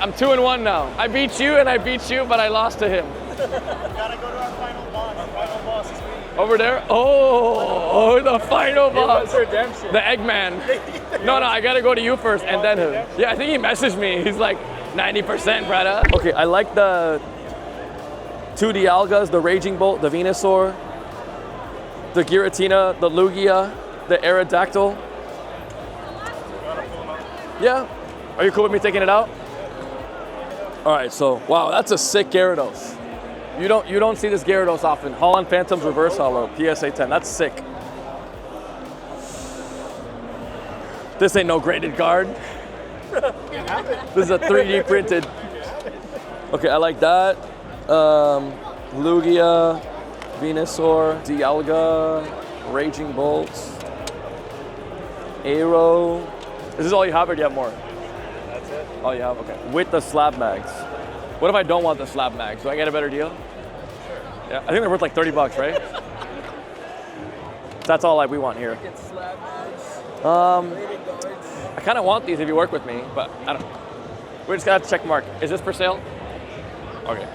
I'm 2-1 now. I beat you and I beat you, but I lost to him. Gotta go to our final boss. Our final boss is me. Over there? Oh, the final boss. redemption. The Eggman. No, I gotta go to you first and then him. Yeah, I think he messaged me. He's like, 90%, brother. Okay, I like the 2 Dialgas, the Raging Bolt, the Venusaur, the Giratina, the Lugia, the Aerodactyl. Yeah. Are you cool with me taking it out? All right, so wow, that's a sick Gyarados. You don't see this Gyarados often. Holland Phantoms Reverse Hollow, PSA 10. That's sick. This ain't no graded card. This is a 3D printed. Okay, I like that. Lugia, Venusaur, Dialga, Raging Bolt, Aero. Is this all you have, or do you have more? That's it. All you have? Okay. With the slab mags. What if I don't want the slab mags? Do I get a better deal? Sure. Yeah, I think they're worth like $30, right? That's all we want here. Get slab mags. I kind of want these if you work with me, but I don't. We just gotta check mark. Is this for sale? Okay.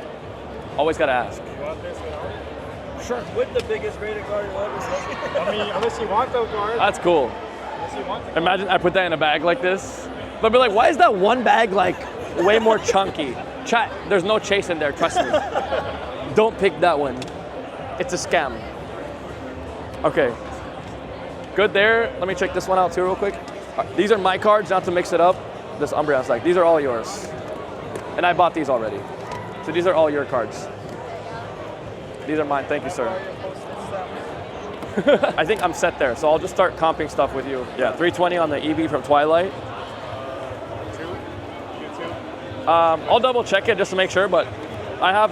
Always gotta ask. You want this without? Sure. With the biggest graded card you'll ever see. I mean, unless you want the card. That's cool. Unless you want the card. Imagine I put that in a bag like this. But be like, why is that one bag like way more chunky? Chat, there's no chase in there, trust me. Don't pick that one. It's a scam. Okay. Good there. Let me check this one out too real quick. These are my cards, not to mix it up. This Umbreon's like, these are all yours. And I bought these already. So these are all your cards. These are mine, thank you, sir. I think I'm set there, so I'll just start comping stuff with you. Yeah, 320 on the Eevee from Twilight. I'll double check it just to make sure, but I have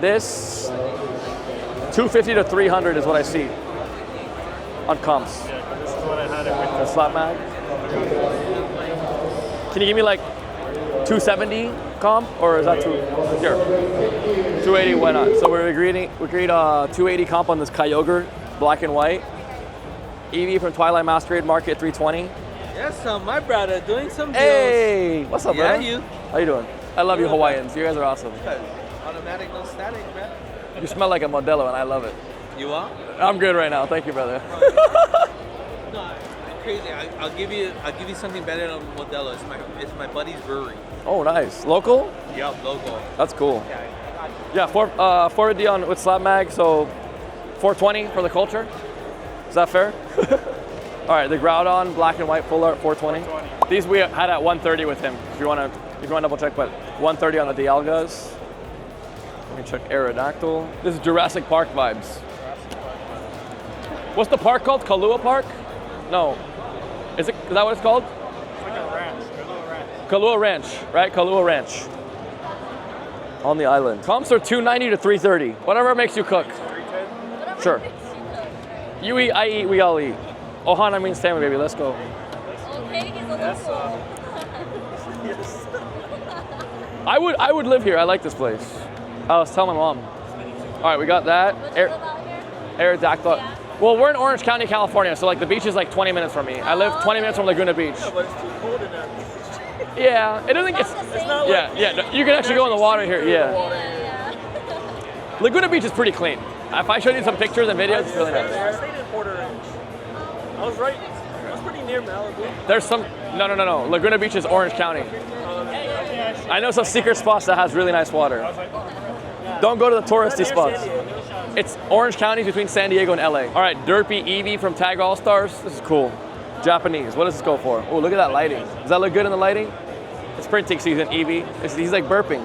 this 250 to 300 is what I see on comps. Yeah, 'cause this is what I had it with. The slap mag. Can you give me like 270 comp, or is that too? Here, 280. Why not? So we agreed 280 comp on this Kyogre, black and white. Eevee from Twilight Masquerade Market 320. Yes, my brother doing some deals. Hey, what's up, Yeah, brother? you. How you doing? I love you Hawaiians. You guys are awesome. Automatic, no static, man. You smell like a Modelo, and I love it. You are? I'm good right now. Thank you, brother. No, crazy. I'll give you something better than Modelo. It's my buddy's brewery. Oh, nice. Local? Yup, local. That's cool. Yeah. Yeah, 4D on with slab mag, so 420 for the culture. Is that fair? All right, the Groudon, black and white, full art, 420. These we had at 130 with him. If you want to double check, but 130 on the Dialgas. Let me check Aerodactyl. This is Jurassic Park vibes. What's the park called? Kahlua Park? No. Is that what it's called? It's like a ranch, a little ranch. Kahlua Ranch, right? Kahlua Ranch. On the island. Comps are 290 to 330. Whatever makes you cook. 310? Sure. You eat, I eat, we all eat. Ohana means family, baby. Let's go. Okay, he's a local. I would live here. I like this place. I was telling my mom. All right, we got that. What's it about here? Aerodactyl. Yeah. Well, we're in Orange County, California, so like the beach is like 20 minutes from me. I live 20 minutes from Laguna Beach. Yeah, but it's too cold in there. Yeah, it doesn't get. It's not Yeah. You can actually go in the water here. Yeah. Yeah. Laguna Beach is pretty clean. If I showed you some pictures and videos, it's really nice. I stayed in Porter Ranch. I was right. I was pretty near Malibu. There's some. No. Laguna Beach is Orange County. I know some secret spots that has really nice water. Don't go to the touristy spots. It's Orange County between San Diego and LA. All right, Derpy Eevee from Tag All Stars. This is cool. Japanese. What does this go for? Oh, look at that lighting. Does that look good in the lighting? It's printing season, Eevee. He's like burping.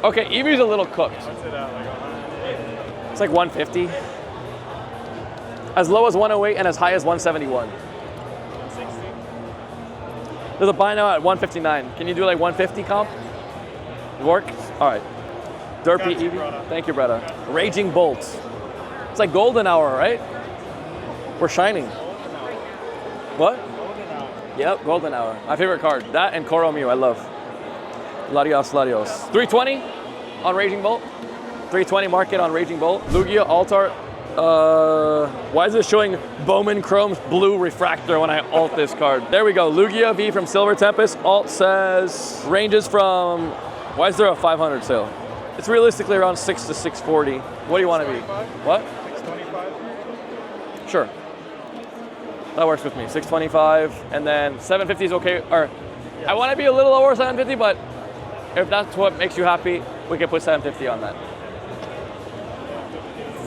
Okay, Eevee's a little cooked. What's it at? Like 100? It's like 150. As low as 108 and as high as 171. 160? There's a buy now at 159. Can you do like 150 comp? Work? All right. Derpy Got you, Eevee. brother. Thank you, brother. Raging Bolt. It's like golden hour, right? We're shining. What? Golden hour. Yep, golden hour. My favorite card. That and Koro Mew, I love. Latios. 320 on Raging Bolt. 320 market on Raging Bolt. Lugia, Altar, Why is it showing Bowman Chrome's blue refractor when I alt this card? There we go. Lugia V from Silver Tempest. Alt says ranges from. Why is there a 500 sale? It's realistically around 6 to 640. What do you want to be? What? 625. Sure. That works with me. 625, and then 750 is okay. Or I want to be a little lower 750, but if that's what makes you happy, we can put 750 on that.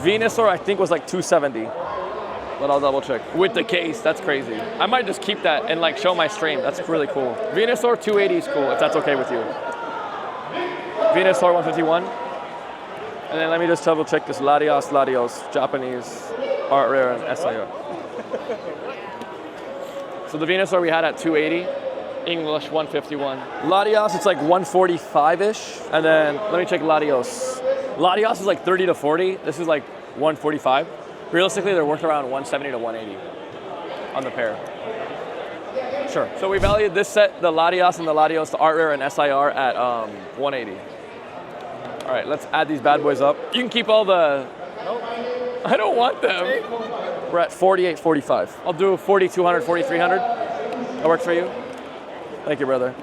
Venusaur, I think, was like 270, but I'll double check. With the case, that's crazy. I might just keep that and like show my stream. That's really cool. Venusaur 280 is cool, if that's okay with you. Venusaur 151. And then let me just double check this Latios, Japanese, art rare, and SIO. So the Venusaur we had at 280, English 151. Latios, it's like 145-ish. And then let me check Latios. Latios is like 30 to 40. This is like 145. Realistically, they're worth around 170 to 180 on the pair. Sure. So we valued this set, the Latios and the Latios, the art rare and SIR at 180. All right, let's add these bad boys up. You can keep all the. Nope. I don't want them. We're at 48.45. I'll do 4,200, 4,300. That works for you? Thank you, brother.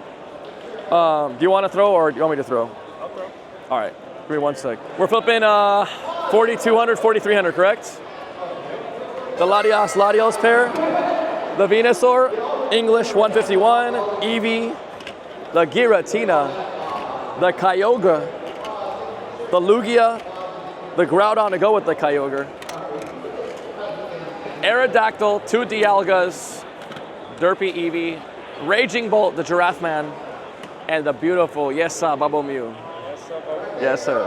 Do you want to throw or do you want me to throw? I'll throw. All right. Give me 1 sec. We're flipping 4,200, 4,300, correct? The Latios pair, the Venusaur, English 151, Eevee, the Giratina, the Kyogre, the Lugia, the Groudon to go with the Kyogre, Aerodactyl, 2 Dialgas, Derpy Eevee, Raging Bolt, the Giraffe Man, and the beautiful Bubble Mew. Yes, sir.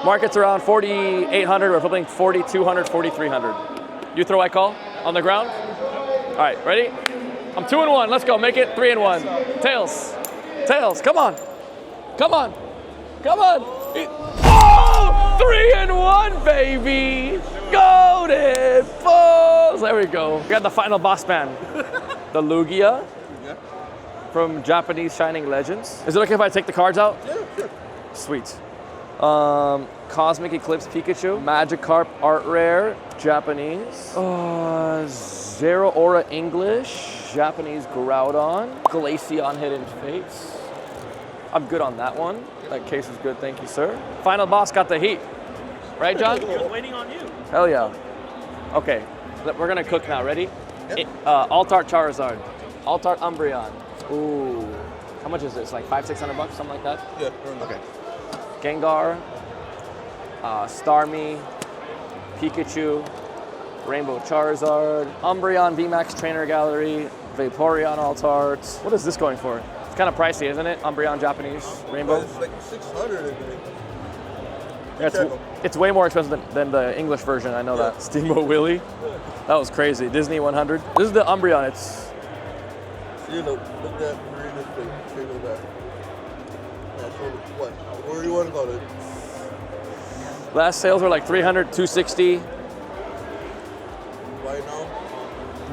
Market's around 4,800. We're flipping 4,200, 4,300. You throw, I call on the ground. All right, ready? I'm 2-1. Let's go. Make it 3-1. Tails. Tails. Come on. Come on. Come on. Oh! 3-1, baby. Golden balls. There we go. We got the final boss man. The Lugia from Japanese Shining Legends. Is it okay if I take the cards out? Yeah, sure. Sweet. Cosmic Eclipse Pikachu, Magikarp Art Rare, Japanese. Zero Aura English, Japanese Groudon, Glaceon Hidden Fates. I'm good on that one. That case is good, thank you, sir. Final boss got the heat. Right, John? He was waiting on you. Hell yeah. Okay, we're gonna cook now. Ready? Yep. Altart Charizard, Altart Umbreon. Ooh, how much is this? Like $500-600, something like that? Yeah. Okay. Gengar, Starmie, Pikachu, Rainbow Charizard, Umbreon VMAX Trainer Gallery, Vaporeon Altart. What is this going for? It's kind of pricey, isn't it? Umbreon Japanese Rainbow. It's like 600. Yeah, it's way more expensive than the English version. I know that. Steamboat Willie. That was crazy. Disney 100. This is the Umbreon. It's. You know, look at that. Read this thing. Take it back. What? Where do you want to go to? Last sales were like 300, 260. Right now?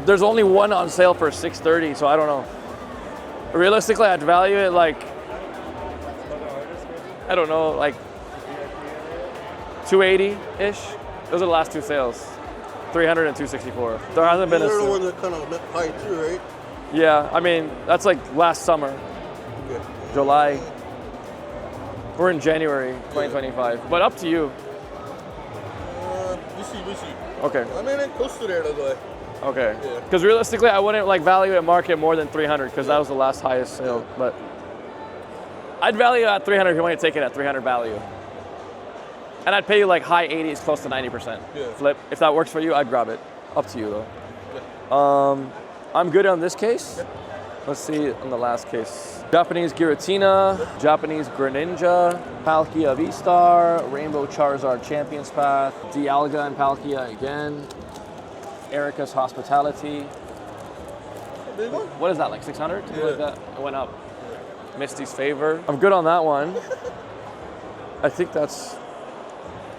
There's only one on sale for 630, so I don't know. Realistically, I'd value it like, I don't know, like 280-ish. Those are the last 2 sales. 300 and 264. There hasn't been a They're the sale. ones that kind of high too, right? Yeah, I mean, that's like last summer, Okay. July. We're in January 2025, but up to you. We see. Okay, I mean, it's close to there, though. okay. Yeah. Because realistically, I wouldn't like value at market more than 300 because that was the last highest sale. But I'd value at 300 if you want to take it at 300 value. And I'd pay you like high 80s, close to 90% flip. If that works for you, I'd grab it. Up to you though. Yeah. I'm good on this case. Let's see on the last case. Japanese Giratina, Japanese Greninja, Palkia V-Star, Rainbow Charizard Champions Path, Dialga and Palkia again, Erica's Hospitality. Big one? What is that, like 600? Something like Yeah. that? It went up. Misty's Favor. I'm good on that one. I think that's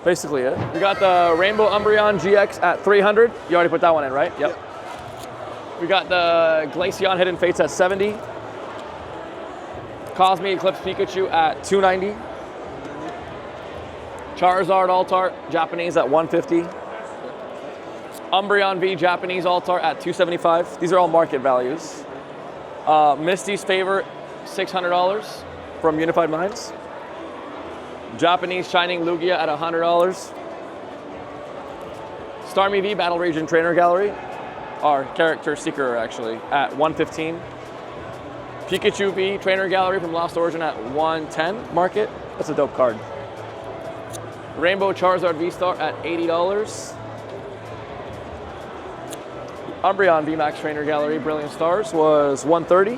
basically it. We got the Rainbow Umbreon GX at 300. You already put that one in, right? Yep. We got the Glaceon Hidden Fates at 70. Cosmic Eclipse Pikachu at 290. Charizard Altart Japanese at 150. Umbreon V Japanese Altar at $275. These are all market values. Misty's Favorite, $600 from Unified Minds. Japanese Shining Lugia at $100. Starmie V Battle Region Trainer Gallery, our character seeker actually, at $115. Pikachu V Trainer Gallery from Lost Origin at $110 market. That's a dope card. Rainbow Charizard V-Star at $80. Umbreon VMAX Trainer Gallery Brilliant Stars was $130.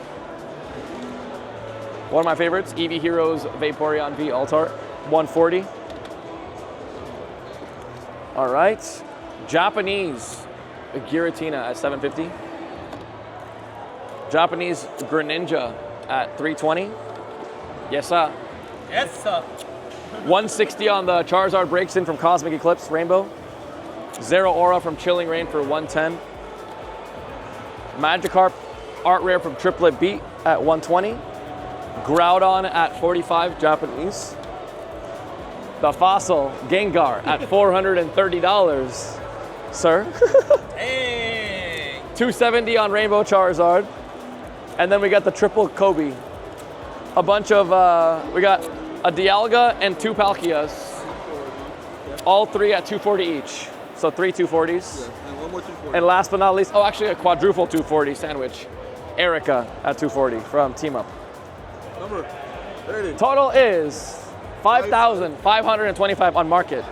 One of my favorites, Eevee Heroes Vaporeon V Altar, $140. All right. Japanese Giratina at $750. Japanese Greninja at $320. Yes, sir. Yes, sir. $160 on the Charizard Breaks In from Cosmic Eclipse Rainbow. Zero Aura from Chilling Reign for $110. Magikarp Art Rare from Triplet Beat at $120. Groudon at $45 Japanese. The Fossil Gengar at $430, sir. Hey. $270 on Rainbow Charizard. And then we got the triple Kobe. A bunch of, we got a Dialga and 2 Palkias. All 3 at $240 each. So 3 240s. Yeah, and one more 240. And last but not least, oh, actually a quadruple 240 sandwich. Erica at $240 from Team Up. Number 30. Total is $5,525 on market.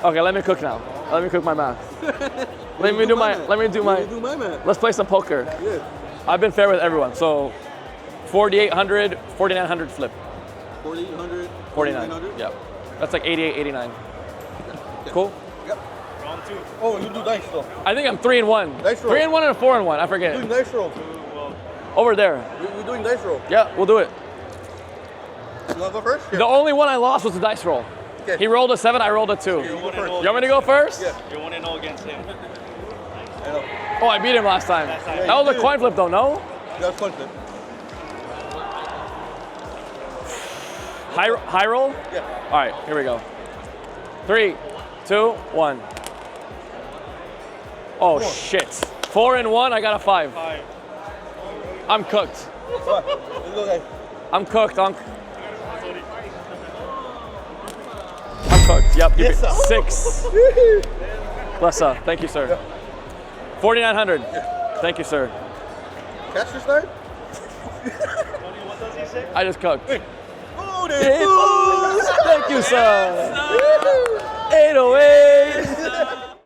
Okay, let me cook now. Let me cook my math. Let me do my math. Let's play some poker. Yeah. I've been fair with everyone. So 4,800, 4,900 flip. 4,800. 49. Yep. That's like 88, 89. Cool. Yep. Round 2. Oh, you do dice roll. I think I'm 3-1. Dice roll. 3-1 and a 4-1. I You're forget. doing dice roll. Over there. You're doing dice roll. Yeah, we'll do it. You want to go first? Yeah. The only one I lost was the dice roll. Okay. He rolled a 7, I rolled a 2. You go first. You want me to go first? Yeah. You're 1-0 against him. I know. Oh, I beat him last time. time. That was a coin flip though, no? You got punch it. High roll? Yeah. All right, here we go. 3, 2, 1. Oh, shit. 4 and 1, I got a 5. I'm cooked. What? Let's go, guys. I'm cooked. I'm cooked. Yep. Yes, sir. 6. Bless up. Thank you, sir. 4,900. Thank you, sir. Cash your start? What does he say? I just cooked. Oh, Hey, boys. Thank you, sir. 808.